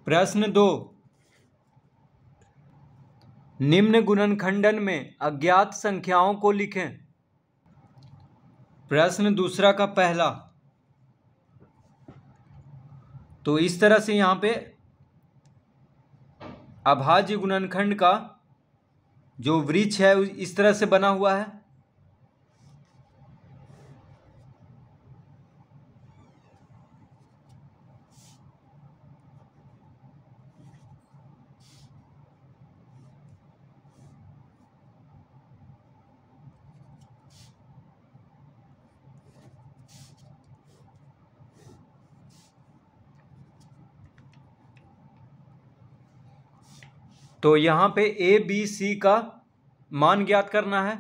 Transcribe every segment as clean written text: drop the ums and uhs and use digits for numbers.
प्रश्न 2, निम्न गुणनखंडन में अज्ञात संख्याओं को लिखें। प्रश्न दूसरा का पहला, तो इस तरह से यहाँ पे अभाज्य गुणनखंड का जो वृक्ष है इस तरह से बना हुआ है। तो यहाँ पे ए बी सी का मान ज्ञात करना है।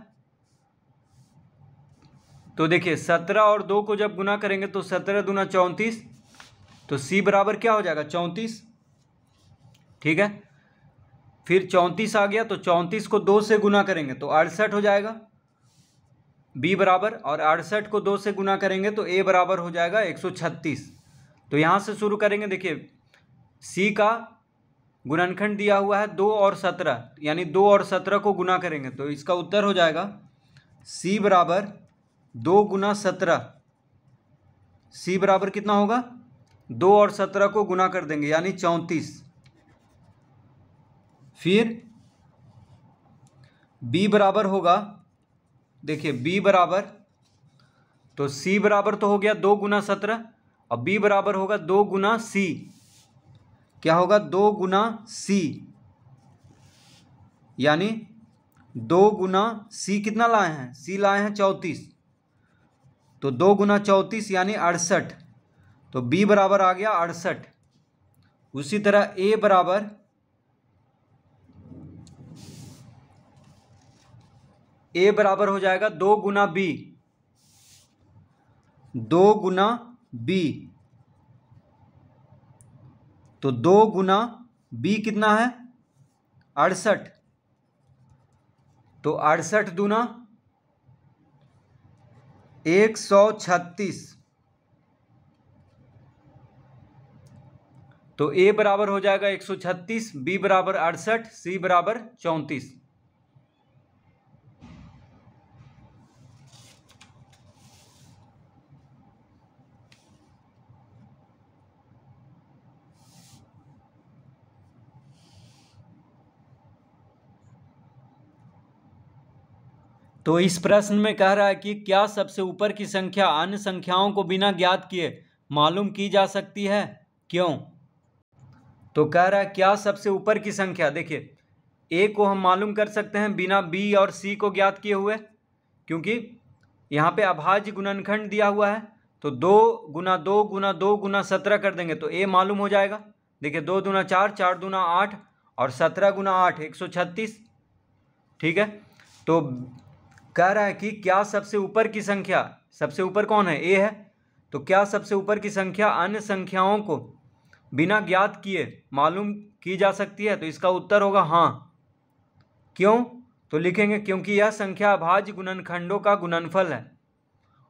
तो देखिए 17 और 2 को जब गुना करेंगे तो 17 दूना 34, तो सी बराबर क्या हो जाएगा 34। ठीक है, फिर 34 आ गया तो 34 को 2 से गुना करेंगे तो 68 हो जाएगा बी बराबर, और 68 को 2 से गुना करेंगे तो ए बराबर हो जाएगा 136। तो यहाँ से शुरू करेंगे। देखिए सी का गुणनखंड दिया हुआ है 2 और 17, यानी 2 और 17 को गुना करेंगे तो इसका उत्तर हो जाएगा सी बराबर 2 गुना 17। सी बराबर कितना होगा 2 और 17 को गुना कर देंगे यानी 34। फिर बी बराबर होगा, देखिए बी बराबर, तो सी बराबर तो हो गया 2 गुना 17 और बी बराबर होगा 2 गुना सी। क्या होगा 2 गुना सी, यानी 2 गुना सी कितना लाए हैं, सी लाए हैं 34, तो 2 गुना 34 यानी 68, तो बी बराबर आ गया 68। उसी तरह ए बराबर हो जाएगा 2 गुना बी, 2 गुना बी, तो 2 गुना बी कितना है 68, तो 68 दूना 136, तो ए बराबर हो जाएगा 136, बी बराबर 68, सी बराबर 34। तो इस प्रश्न में कह रहा है कि क्या सबसे ऊपर की संख्या अन्य संख्याओं को बिना ज्ञात किए मालूम की जा सकती है, क्यों। तो कह रहा है क्या सबसे ऊपर की संख्या, देखिए ए को हम मालूम कर सकते हैं बिना बी और सी को ज्ञात किए हुए, क्योंकि यहाँ पे अभाज्य गुणनखंड दिया हुआ है। तो 2 गुना 2 गुना 2 गुना 17 कर देंगे तो ए मालूम हो जाएगा। देखिए 2 दूना 4, 4 दूना 8 और 17 गुना 8 136। ठीक है, तो कह रहा है कि क्या सबसे ऊपर की संख्या, सबसे ऊपर कौन है ए है, तो क्या सबसे ऊपर की संख्या अन्य संख्याओं को बिना ज्ञात किए मालूम की जा सकती है, तो इसका उत्तर होगा हाँ। क्यों, तो लिखेंगे क्योंकि यह संख्या अभाज्य गुणनखंडों का गुणनफल है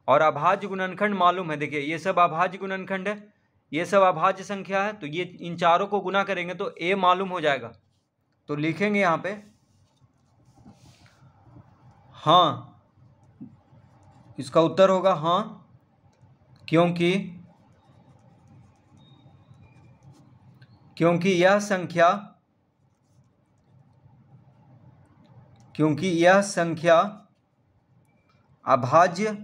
और अभाज्य गुणनखंड मालूम है। देखिए ये सब अभाज्य गुणनखंड है, ये सब अभाज्य संख्या है, तो ये इन चारों को गुना करेंगे तो ए मालूम हो जाएगा। तो लिखेंगे यहाँ पे हाँ, इसका उत्तर होगा हाँ, क्योंकि यह संख्या अभाज्य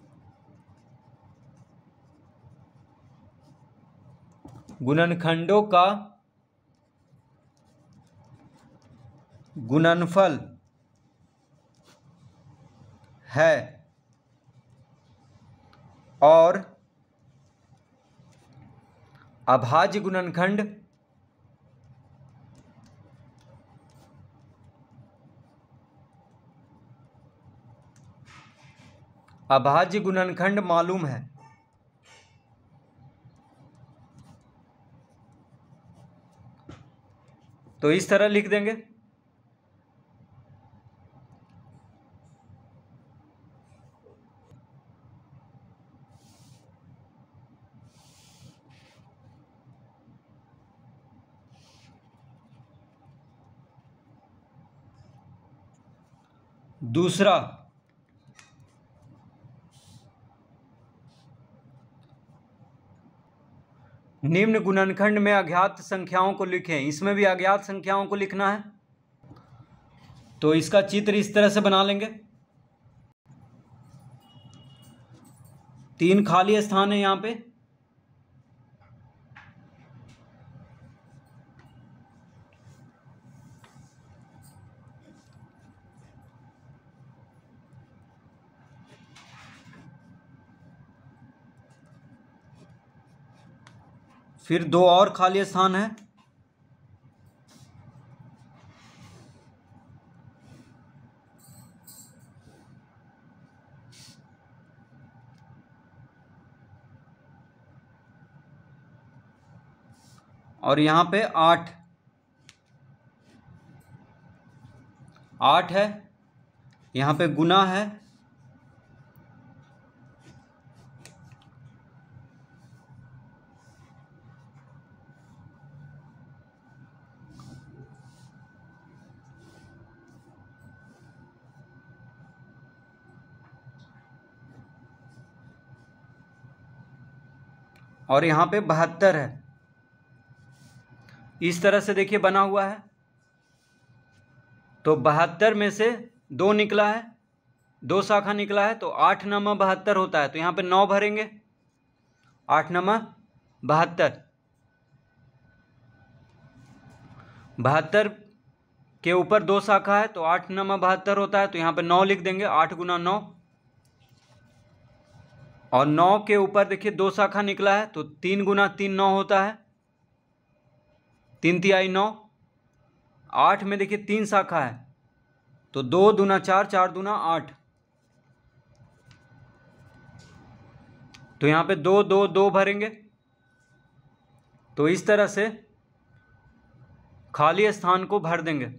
गुणनखंडों का गुणनफल है और अभाज्य गुणनखंड मालूम है। तो इस तरह लिख देंगे। दूसरा, निम्न गुणनखंड में अज्ञात संख्याओं को लिखें। इसमें भी अज्ञात संख्याओं को लिखना है, तो इसका चित्र इस तरह से बना लेंगे। 3 खाली स्थान है यहाँ पे, फिर 2 और खाली स्थान है, और यहाँ पे 8 है, यहाँ पे गुना है, और यहाँ पे 72 है। इस तरह से देखिए बना हुआ है। तो 72 में से 2 निकला है, 2 शाखा निकला है, तो 8 9 72 होता है। तो यहाँ पे 9 भरेंगे, 8 9 72। 72 के ऊपर 2 शाखा है, तो 8 9 72 होता है। तो यहाँ पे 9 लिख देंगे, 8 गुना 9। और 9 के ऊपर देखिए 2 शाखा निकला है, तो 3 गुना 3 9 होता है, 3 तिहाई 9। 8 में देखिए 3 शाखा है, तो 2 दूना 4, 4 दूना 8। तो यहाँ पे 2 2 2 भरेंगे। तो इस तरह से खाली स्थान को भर देंगे।